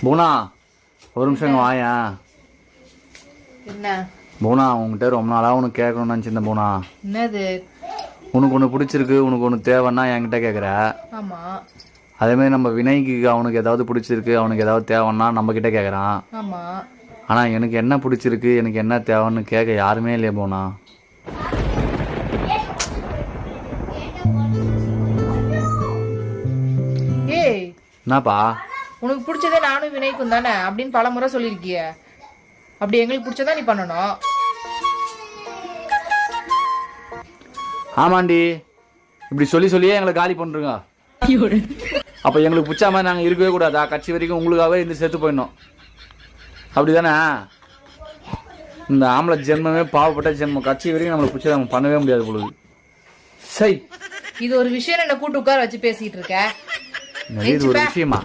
போனா ஒரு நிமிஷம் வாயா. என்ன போனா உங்ககிட்ட ரொம்ப நாளாக உனக்கு கேட்கணும்னு நினச்சிருந்தேன். போனா என்னது? உனக்கு ஒன்று பிடிச்சிருக்கு, உனக்கு ஒன்று தேவைன்னா என்கிட்ட கேட்குற. ஆமா. அதேமாதிரி நம்ம வினய்க்கு அவனுக்கு ஏதாவது பிடிச்சிருக்கு, அவனுக்கு ஏதாவது தேவைன்னா நம்மக்கிட்ட கேட்குறான். ஆமா. ஆனால் எனக்கு என்ன பிடிச்சிருக்கு, எனக்கு என்ன தேவைன்னு கேட்க யாருமே இல்லையே. போனா ஏய் என்னப்பா? உனக்கு பிடிச்சதே நானும் வினய்க்கும் தானே அப்படின்னு பல முறை சொல்லியிருக்கிய. அப்படி எங்களுக்கு பிடிச்சதா நீ பண்ணணும். ஆமாண்டி, இப்படி சொல்லி சொல்லியே எங்களை காலி பண்ணுறோங்க. அப்போ எங்களுக்கு பிடிச்ச மாதிரி நாங்கள் இருக்கவே கூடாதா? கட்சி வரைக்கும் உங்களுக்காகவே இருந்து செத்து போயிடணும், அப்படி தானே? இந்த ஆம்பளை ஜென்மமே பாவப்பட்ட ஜென்மம். கட்சி வரைக்கும் நம்மளுக்கு பிடிச்சதை நம்ம பண்ணவே முடியாது பொழுது. சரி, இது ஒரு விஷயம் என்ன கூட்டு உட்கார வச்சு பேசிட்டு இருக்க? இது ஒரு விஷயமா?